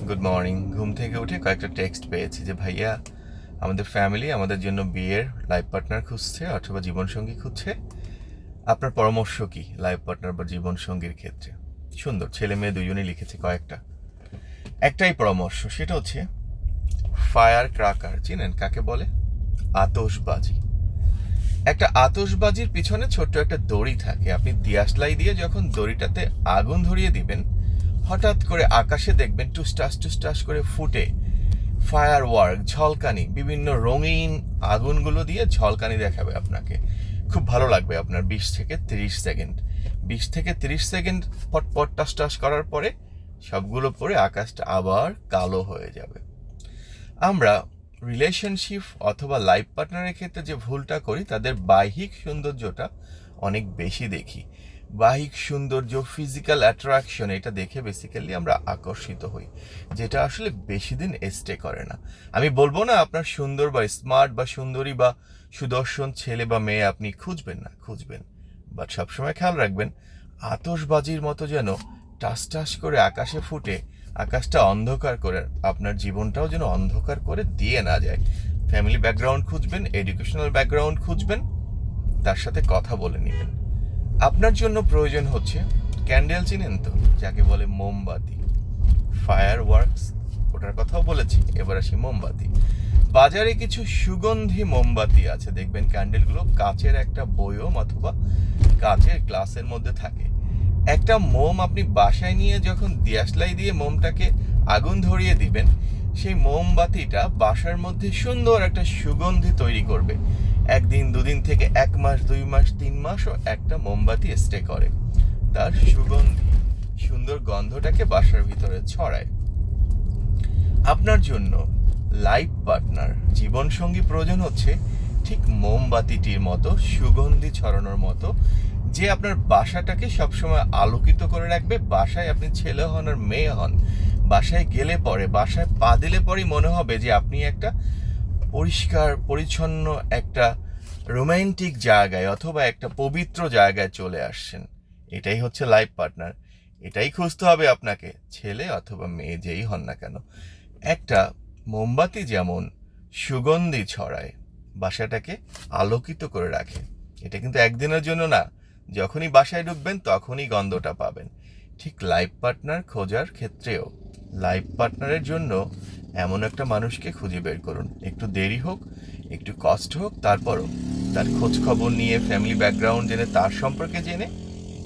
Good morning. ঘুম থেকে উঠে কয়েকটা টেক্সট পেয়েছি যে ভাইয়া আমাদের ফ্যামিলি আমাদের জন্য বিয়ের লাইফ পার্টনার খুঁজছে অথবা জীবনসঙ্গী খুঁজছে, আপনার পরামর্শ কি লাইফ পার্টনার বা জীবনসঙ্গীর ক্ষেত্রে? সুন্দর, ছেলে মেয়ে দুজনেই লিখেছে কয়েকটা। একটাই পরামর্শ, সেটা হচ্ছে ফায়ার ক্রাকার। চিনেন কাকে বলে? আতশবাজি। একটা আতশবাজির পিছনে ছোট্ট একটা দড়ি থাকে, আপনি দিয়াশলাই দিয়ে যখন দড়িটাতে আগুন ধরিয়ে দিবেন, হঠাৎ করে আকাশে দেখবেন টুসটাস টুসটাস করে ফুটে ফায়ার ওয়ার্ক, ঝলকানি, বিভিন্ন রঙিন আগুনগুলো দিয়ে ঝলকানি দেখাবে আপনাকে। খুব ভালো লাগবে আপনার 20 থেকে 30 সেকেন্ড। 20 থেকে 30 সেকেন্ড পটপট টাস টাস করার পরে সবগুলো পরে আকাশটা আবার কালো হয়ে যাবে। আমরা রিলেশনশিপ অথবা লাইফ পার্টনারের ক্ষেত্রে যে ভুলটা করি, তাদের বাহ্যিক সৌন্দর্যটা অনেক বেশি দেখি। বাহ্যিক সৌন্দর্য, ফিজিক্যাল অ্যাট্রাকশন, এটা দেখে বেসিক্যালি আমরা আকর্ষিত হই, যেটা আসলে বেশি দিন স্টে করে না। আমি বলবো না আপনার সুন্দর বা স্মার্ট বা সুন্দরী বা সুদর্শন ছেলে বা মেয়ে আপনি খুঁজবেন না, খুঁজবেন, বাট সবসময় খেয়াল রাখবেন আতশবাজির মতো যেন টাস টাস করে আকাশে ফুটে আকাশটা অন্ধকার করে আপনার জীবনটাও যেন অন্ধকার করে দিয়ে না যায়। ফ্যামিলি ব্যাকগ্রাউন্ড খুঁজবেন, এডুকেশনাল ব্যাকগ্রাউন্ড খুঁজবেন, তার সাথে কথা বলে নেবেন। আপনার জন্য প্রয়োজন হচ্ছে ক্যান্ডেল, চিনেন তো, যাকে বলে মোমবাতি, ফায়ার ওয়ার্কস, ওটার কথাও বলেছি। এবার আসি মোমবাতি। বাজারে কিছু সুগন্ধি মোমবাতি আছে, দেখবেন ক্যান্ডেলগুলো কাচের একটা বয়ম অথবা কাচের গ্লাসের মধ্যে থাকে। একটা মোম আপনি বাসায় নিয়ে যখন দিয়াশলাই দিয়ে মোমটাকে আগুন ধরিয়ে দিবেন, সেই মোমবাতিটা বাসার মধ্যে সুন্দর একটা সুগন্ধি তৈরি করবে। 1 দিন 2 দিন থেকে 1 মাস 2 মাস 3 মাসও একটা মোমবাতি স্টে করে, তার সুগন্ধি সুন্দর গন্ধটাকে বাসার ভিতরে ছড়ায়। আপনার জন্য লাইফ পার্টনার, জীবনসঙ্গী প্রয়োজন হচ্ছে ঠিক মোমবাতিটির মতো, সুগন্ধি ছড়ানোর মতো, যে আপনার বাসাটাকে সবসময় আলোকিত করে রাখবে। বাসায় আপনি ছেলে হন আর মেয়ে হন, বাসায় গেলে পরে, বাসায় পা দিলে পরেই মনে হবে যে আপনি একটা পরিষ্কার পরিচ্ছন্ন একটা রোমান্টিক জায়গায় অথবা একটা পবিত্র জায়গায় চলে আসছেন। এটাই হচ্ছে লাইফ পার্টনার। এটাই খুঁজতে হবে আপনাকে, ছেলে অথবা মেয়ে যেই হন না কেন। একটা মোমবাতি যেমন সুগন্ধি ছড়ায়, বাসাটাকে আলোকিত করে রাখে, এটা কিন্তু একদিনের জন্য না। যখনই বাসায় ঢুকবেন তখনই গন্ধটা পাবেন। ঠিক লাইফ পার্টনার খোঁজার ক্ষেত্রেও লাইফ পার্টনারের জন্য এমন একটা মানুষকে খুঁজে বের করুন। একটু দেরি হোক, একটু কষ্ট হোক, তারপরও তার খোঁজ খবর নিয়ে, ফ্যামিলি ব্যাকগ্রাউন্ড জেনে, তার সম্পর্কে জেনে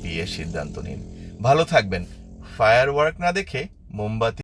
বিয়ের সিদ্ধান্ত নিন। ভালো থাকবেন। ফায়ার ওয়ার্ক না দেখে মোমবাতি